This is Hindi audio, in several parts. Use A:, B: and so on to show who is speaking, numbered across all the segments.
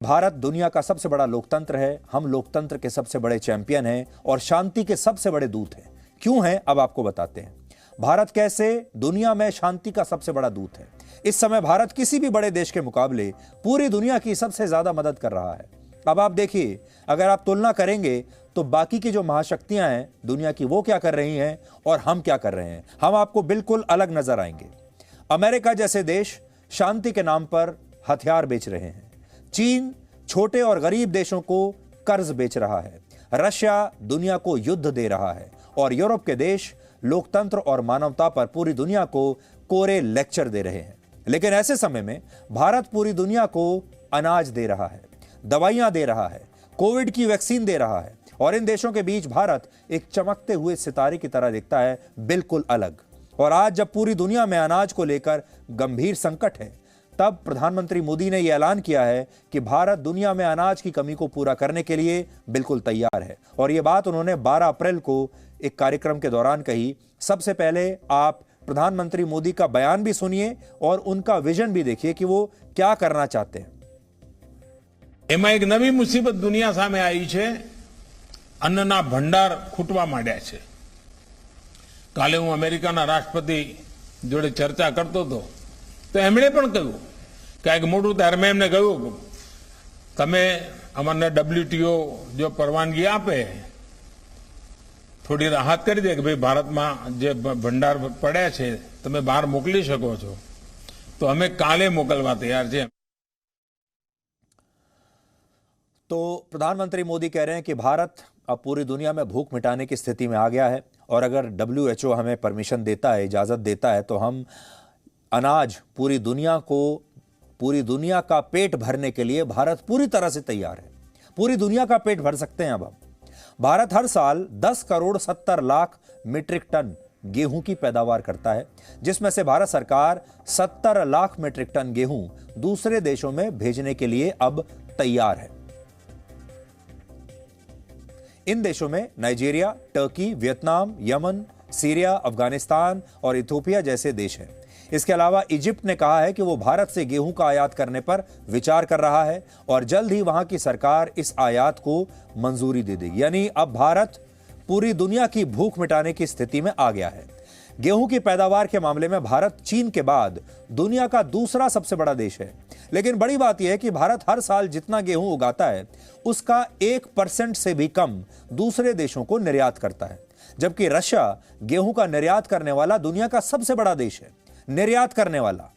A: भारत दुनिया का सबसे बड़ा लोकतंत्र है, हम लोकतंत्र के सबसे बड़े चैंपियन हैं और शांति के सबसे बड़े दूत हैं। क्यों हैं, अब आपको बताते हैं। भारत कैसे दुनिया में शांति का सबसे बड़ा दूत है। इस समय भारत किसी भी बड़े देश के मुकाबले पूरी दुनिया की सबसे ज्यादा मदद कर रहा है। अब आप देखिए, अगर आप तुलना करेंगे तो बाकी की जो महाशक्तियां हैं दुनिया की, वो क्या कर रही हैं और हम क्या कर रहे हैं, हम आपको बिल्कुल अलग नजर आएंगे। अमेरिका जैसे देश शांति के नाम पर हथियार बेच रहे हैं। चीन छोटे और गरीब देशों को कर्ज बेच रहा है। रशिया दुनिया को युद्ध दे रहा है और यूरोप के देश लोकतंत्र और मानवता पर पूरी दुनिया को कोरे लेक्चर दे रहे हैं। लेकिन ऐसे समय में भारत पूरी दुनिया को अनाज दे रहा है, दवाइयां दे रहा है, कोविड की वैक्सीन दे रहा है और इन देशों के बीच भारत एक चमकते हुए सितारे की तरह दिखता है, बिल्कुल अलग। और आज जब पूरी दुनिया में अनाज को लेकर गंभीर संकट है, तब प्रधानमंत्री मोदी ने यह ऐलान किया है कि भारत दुनिया में अनाज की कमी को पूरा करने के लिए बिल्कुल तैयार है। और यह बात उन्होंने 12 अप्रैल को एक कार्यक्रम के दौरान कही। सबसे पहले आप प्रधानमंत्री मोदी का बयान भी सुनिए और उनका विजन भी देखिए कि वो क्या करना चाहते हैं।
B: એમાં એક નવી મુસીબત દુનિયા સામે આવી છે। અન્નના ભંડાર ખૂટવા માંડ્યા છે। કાલે હું અમેરિકાના રાષ્ટ્રપતિ જોડે ચર્ચા કરતો હતો તો એમણે પણ કહ્યું કે એક મોટું ત્યારે એમને કહ્યું તમે અમને WTO જો પરવાનગી આપે, થોડી રાહત કરી દે કે ભાઈ ભારતમાં જે ભંડાર પડ્યા છે તમે બહાર મોકલી શકો છો, તો અમે કાલે મોકલવા તૈયાર છે।
A: तो प्रधानमंत्री मोदी कह रहे हैं कि भारत अब पूरी दुनिया में भूख मिटाने की स्थिति में आ गया है और अगर WHO हमें परमिशन देता है, इजाज़त देता है, तो हम अनाज पूरी दुनिया का पेट भरने के लिए भारत पूरी तरह से तैयार है। पूरी दुनिया का पेट भर सकते हैं अब हम। भारत हर साल 10 करोड़ 70 लाख मीट्रिक टन गेहूं की पैदावार करता है, जिसमें से भारत सरकार 70 लाख मीट्रिक टन गेहूं दूसरे देशों में भेजने के लिए अब तैयार है। इन देशों में Nigeria, Turkey, Vietnam, Yemen, Syria, Afghanistan और इथियोपिया जैसे देश हैं। इसके अलावा इजिप्ट ने कहा है कि वो भारत से गेहूं का आयात करने पर विचार कर रहा है और जल्द ही वहां की सरकार इस आयात को मंजूरी दे देगी। यानी अब भारत पूरी दुनिया की भूख मिटाने की स्थिति में आ गया है। गेहूं की पैदावार के मामले में भारत चीन के बाद दुनिया का दूसरा सबसे बड़ा देश है। लेकिन बड़ी बात यह है कि भारत हर साल जितना गेहूं उगाता है उसका 1% से भी कम दूसरे देशों को निर्यात करता है, जबकि रशिया गेहूं का निर्यात करने वाला दुनिया का सबसे बड़ा देश है। निर्यात करने वाला,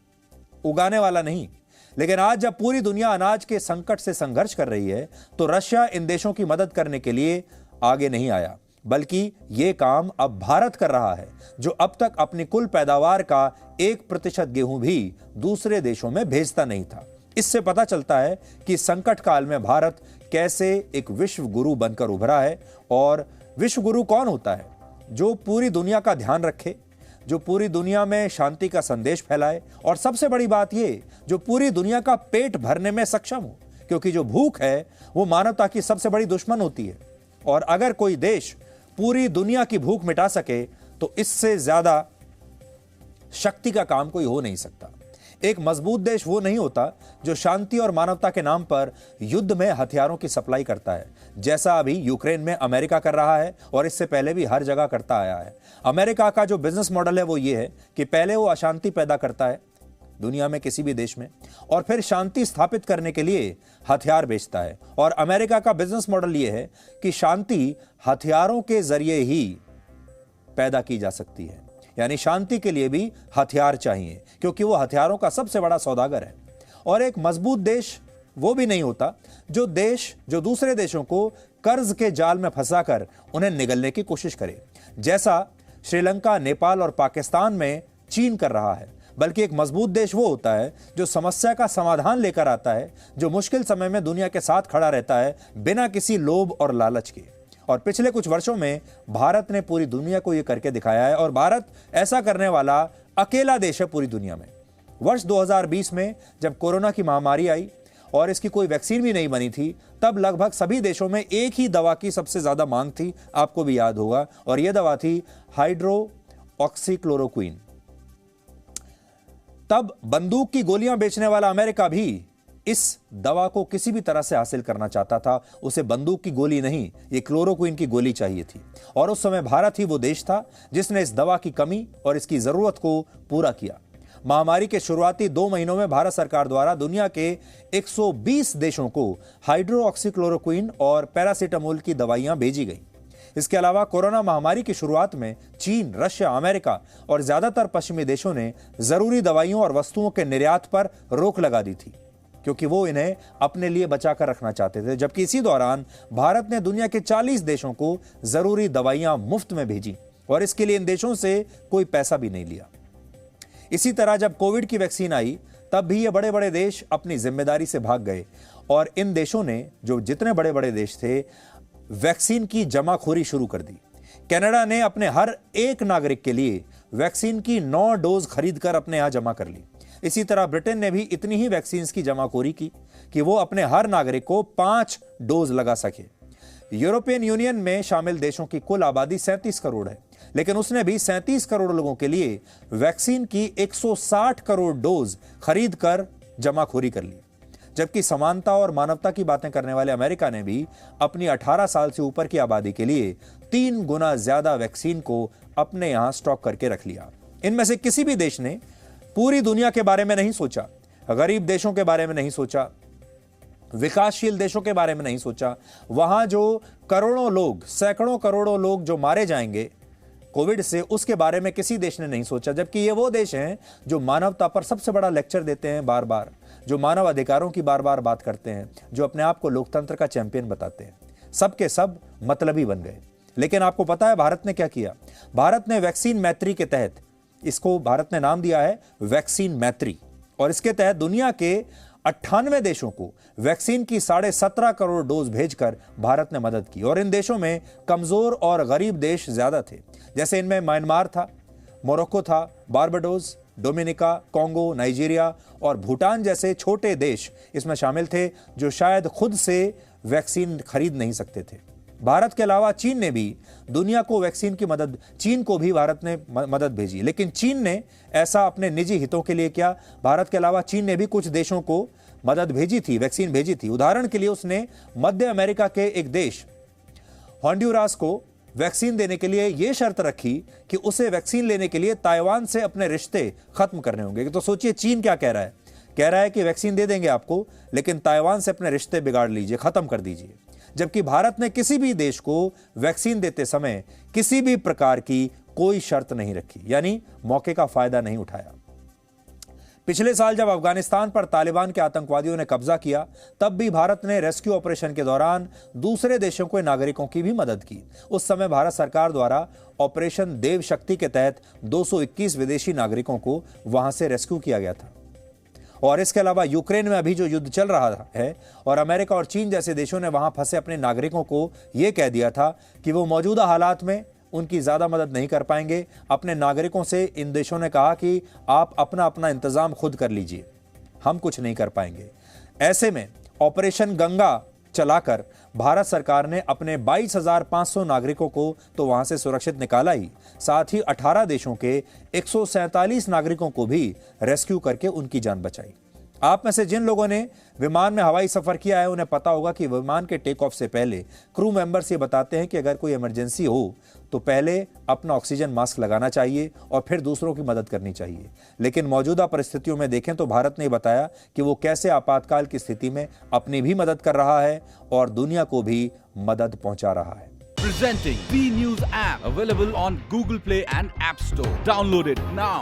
A: उगाने वाला नहीं। लेकिन आज जब पूरी दुनिया अनाज के संकट से संघर्ष कर रही है तो रशिया इन देशों की मदद करने के लिए आगे नहीं आया, बल्कि यह काम अब भारत कर रहा है, जो अब तक अपनी कुल पैदावार का 1% गेहूं भी दूसरे देशों में भेजता नहीं था। इससे पता चलता है कि संकट काल में भारत कैसे एक विश्व गुरु बनकर उभरा है। और विश्व गुरु कौन होता है? जो पूरी दुनिया का ध्यान रखे, जो पूरी दुनिया में शांति का संदेश फैलाए और सबसे बड़ी बात यह, जो पूरी दुनिया का पेट भरने में सक्षम हो, क्योंकि जो भूख है वो मानवता की सबसे बड़ी दुश्मन होती है। और अगर कोई देश पूरी दुनिया की भूख मिटा सके तो इससे ज्यादा शक्ति का काम कोई हो नहीं सकता। एक मजबूत देश वो नहीं होता जो शांति और मानवता के नाम पर युद्ध में हथियारों की सप्लाई करता है, जैसा अभी यूक्रेन में अमेरिका कर रहा है और इससे पहले भी हर जगह करता आया है। अमेरिका का जो बिजनेस मॉडल है वो ये है कि पहले वो अशांति पैदा करता है दुनिया में किसी भी देश में और फिर शांति स्थापित करने के लिए हथियार बेचता है। और अमेरिका का बिजनेस मॉडल ये है कि शांति हथियारों के जरिए ही पैदा की जा सकती है, यानी शांति के लिए भी हथियार चाहिए, क्योंकि वो हथियारों का सबसे बड़ा सौदागर है। और एक मजबूत देश वो भी नहीं होता जो दूसरे देशों को कर्ज के जाल में फंसाकर उन्हें निगलने की कोशिश करे, जैसा श्रीलंका, नेपाल और पाकिस्तान में चीन कर रहा है। बल्कि एक मजबूत देश वो होता है जो समस्या का समाधान लेकर आता है, जो मुश्किल समय में दुनिया के साथ खड़ा रहता है बिना किसी लोभ और लालच के। और पिछले कुछ वर्षों में भारत ने पूरी दुनिया को यह करके दिखाया है और भारत ऐसा करने वाला अकेला देश है पूरी दुनिया में। वर्ष 2020 में जब कोरोना की महामारी आई और इसकी कोई वैक्सीन भी नहीं बनी थी, तब लगभग सभी देशों में एक ही दवा की सबसे ज्यादा मांग थी, आपको भी याद होगा, और यह दवा थी हाइड्रोक्सीक्लोरोक्वीन। तब बंदूक की गोलियां बेचने वाला अमेरिका भी इस दवा को किसी भी तरह से हासिल करना चाहता था, उसे बंदूक की गोली नहीं, ये क्लोरोक्विन की गोली चाहिए थी। और उस समय भारत ही वो देश था जिसने इस दवा की कमी और इसकी जरूरत को पूरा किया। महामारी के शुरुआती 2 महीनों में भारत सरकार द्वारा दुनिया के 120 देशों को हाइड्रोक्सीक्लोरोक्विन और पैरासीटामोल की दवाइयां भेजी गई। इसके अलावा कोरोना महामारी की शुरुआत में चीन, रशिया, अमेरिका और ज्यादातर पश्चिमी देशों ने जरूरी दवाइयों और वस्तुओं के निर्यात पर रोक लगा दी थी, क्योंकि वो इन्हें अपने लिए बचाकर रखना चाहते थे। जबकि इसी दौरान भारत ने दुनिया के 40 देशों को जरूरी दवाइयां मुफ्त में भेजी और इसके लिए इन देशों से कोई पैसा भी नहीं लिया। इसी तरह जब कोविड की वैक्सीन आई, तब भी ये बड़े बड़े देश अपनी जिम्मेदारी से भाग गए और इन देशों ने, जो जितने बड़े बड़े देश थे, वैक्सीन की जमाखोरी शुरू कर दी। कनाडा ने अपने हर एक नागरिक के लिए वैक्सीन की 9 डोज खरीदकर अपने यहां जमा कर ली। इसी तरह ब्रिटेन ने भी इतनी ही वैक्सीन की जमाखोरी की कि वो अपने हर नागरिक को 5 डोज लगा सके। यूरोपियन यूनियन में शामिल देशों की कुल आबादी 37 करोड़ है, लेकिन उसने भी 37 करोड़ लोगों के लिए वैक्सीन की 160 करोड़ डोज खरीद कर जमाखोरी कर ली। जबकि समानता और मानवता की बातें करने वाले अमेरिका ने भी अपनी 18 साल से ऊपर की आबादी के लिए 3 गुना ज्यादा वैक्सीन को अपने यहां स्टॉक करके रख लिया। इनमें से किसी भी देश ने पूरी दुनिया के बारे में नहीं सोचा, गरीब देशों के बारे में नहीं सोचा, विकासशील देशों के बारे में नहीं सोचा। वहां जो करोड़ों लोग, सैकड़ों करोड़ों लोग जो मारे जाएंगे कोविड से, उसके बारे में किसी देश ने नहीं सोचा। जबकि ये वो देश हैं जो मानवता पर सबसे बड़ा लेक्चर देते हैं बार बार, जो मानव अधिकारों की बार बार बात करते हैं, जो अपने आप को लोकतंत्र का चैंपियन बताते हैं। सब के सब मतलबी बन गए। लेकिन आपको पता है भारत ने क्या किया? भारत ने वैक्सीन मैत्री के तहत, इसको भारत ने नाम दिया है वैक्सीन मैत्री, और इसके तहत दुनिया के 98 देशों को वैक्सीन की 17.5 करोड़ डोज भेजकर भारत ने मदद की। और इन देशों में कमजोर और गरीब देश ज्यादा थे, जैसे इनमें म्यांमार था, मोरक्को था, बारबाडोस, डोमिनिका, कोंगो, नाइजीरिया और भूटान जैसे छोटे देश इसमें शामिल थे, जो शायद खुद से वैक्सीन खरीद नहीं सकते थे। भारत के अलावा चीन ने भी दुनिया को वैक्सीन की मदद, चीन को भी भारत ने मदद भेजी। लेकिन चीन ने ऐसा अपने निजी हितों के लिए किया। भारत के अलावा चीन ने भी कुछ देशों को मदद भेजी थी, वैक्सीन भेजी थी। उदाहरण के लिए उसने मध्य अमेरिका के एक देश होंडुरास को वैक्सीन देने के लिए यह शर्त रखी कि उसे वैक्सीन लेने के लिए ताइवान से अपने रिश्ते खत्म करने होंगे। तो सोचिए चीन क्या कह रहा है? कह रहा है कि वैक्सीन दे देंगे आपको, लेकिन ताइवान से अपने रिश्ते बिगाड़ लीजिए, खत्म कर दीजिए। जबकि भारत ने किसी भी देश को वैक्सीन देते समय किसी भी प्रकार की कोई शर्त नहीं रखी, यानी मौके का फायदा नहीं उठाया। पिछले साल जब अफगानिस्तान पर तालिबान के आतंकवादियों ने कब्जा किया, तब भी भारत ने रेस्क्यू ऑपरेशन के दौरान दूसरे देशों के नागरिकों की भी मदद की। उस समय भारत सरकार द्वारा ऑपरेशन देव शक्ति के तहत 221 विदेशी नागरिकों को वहां से रेस्क्यू किया गया था। और इसके अलावा यूक्रेन में अभी जो युद्ध चल रहा है, और अमेरिका और चीन जैसे देशों ने वहां फंसे अपने नागरिकों को यह कह दिया था कि वो मौजूदा हालात में उनकी ज्यादा मदद नहीं कर पाएंगे। अपने नागरिकों से इन देशों ने कहा कि आप अपना अपना इंतजाम खुद कर लीजिए, हम कुछ नहीं कर पाएंगे। ऐसे में ऑपरेशन गंगा चलाकर भारत सरकार ने अपने 22,500 नागरिकों को तो वहां से सुरक्षित निकाला ही, साथ ही 18 देशों के 147 नागरिकों को भी रेस्क्यू करके उनकी जान बचाई। आप में से जिन लोगों ने विमान में हवाई सफर किया है, उन्हें पता होगा कि विमान के टेक ऑफ से पहले क्रू मेंबर्स ये बताते हैं कि अगर कोई इमरजेंसी हो तो पहले अपना ऑक्सीजन मास्क लगाना चाहिए और फिर दूसरों की मदद करनी चाहिए। लेकिन मौजूदा परिस्थितियों में देखें तो भारत ने बताया कि वो कैसे आपातकाल की स्थिति में अपनी भी मदद कर रहा है और दुनिया को भी मदद पहुंचा रहा है।
C: Presenting B News app, available on Google Play and App Store. Download it now.